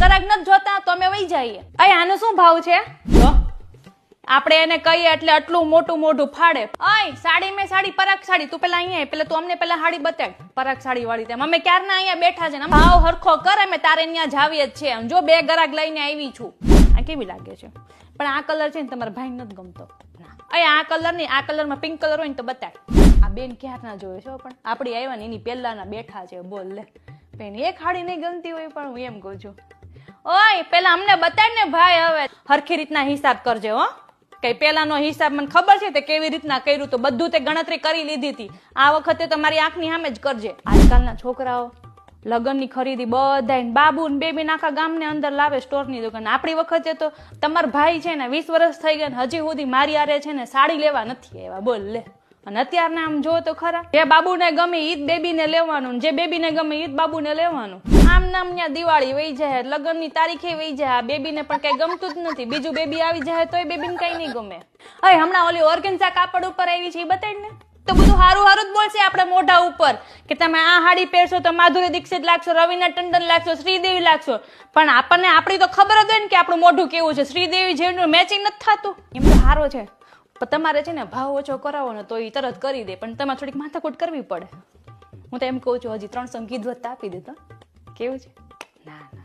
ગરાક નથી જોતા તો અમે વહી જઈએ. અય આનો શું ભાવ છે? જો આપણે એને કહીએ એટલે આટલું મોટું મોઢું ફાડે. અય સાડી મેં સાડી પરાગ સાડી, તું પેલા અહીંયા પેલા તું અમને પેલા સાડી બતાડ પરાગ સાડી વાળી. તેમ અમે ક્યારના અહીંયા બેઠા છે ને ભાવ હરખો કર, અમે તારે ત્યાં જાવીએ જ છે. જો 2 ગરાક લઈને આવી છું. આ કેવી લાગે છે? પણ આ કલર છે ને તમારા ભાઈ નથી ગમતો. અય આ કલર નહીં, આ કલરમાં પિંક કલર હોય ને તો બતાડ. આ બેન ક્યારના જોવે છે પણ આપડી આવ્યા ને એની પહેલાના બેઠા છે. બોલ લે બેન, એક સાડી નહીં ગમતી હોય પણ હું એમ કહું છું. ઓય પેલા અમને બતાડ ને ભાઈ, હવે હરખી રીતના હિસાબ કરજે હો. કઈ પેલાનો હિસાબ મને ખબર છે તે કેવી રીતના કર્યું, તો બધું તે ગણતરી કરી લીધી હતી. આ વખતે તો મારી આંખની સામે જ કરજે. આજકાલના છોકરાઓ લગ્નની ખરીદી બધા બાબુ ને બેબી આખા ગામને અંદર લાવે સ્ટોરની દુકાન. આપણી વખતે તો તમારા ભાઈ છે ને 20 વર્ષ થઈ ગયા હજી સુધી મારી આરે છે ને સાડી લેવા નથી આવ્યા. બોલ લે. અને અત્યારના આમ જો તો ખરા, જે બાબુને ગમે ઈ જ બેબીને લેવાનું, જે બેબીને ગમે ઈ જ બાબુને લેવાનું. આમ નામ ત્યાં દિવાળી વહી જાય, લગ્નની તારીખે વહી જાય, આ બેબીને પણ કઈ ગમતું જ નથી. બીજું બેબી આવી જાય તોય બેબીને કઈ નહીં ગમે. હવે હમણાં ઓલી ઓર્ગેન્ઝા કાપડ ઉપર આવી છે એ બતાડ ને. તો બધું હારું હારું જ બોલશે આપણે મોઢા ઉપર કે તમે આ સાડી પહેરશો તો માધુરી દીક્ષિત લાગશો, રવીના ટંડન લાગશો, શ્રીદેવી લાગશો. પણ આપણને આપણી તો ખબર જ હોય ને કે આપણું મોઢું કેવું છે. શ્રીદેવી જેવું મેચિંગ નથી થતું. એમ તો સારો છે પણ તમારે છે ને ભાવ ઓછો કરાવો ને તો એ તરત કરી દે, પણ તમારે થોડીક માથાકૂટ કરવી પડે. હું તો એમ કહું છું હજી 300 કીધું હોત તો આપી દેતો. કેવું છે? ના ના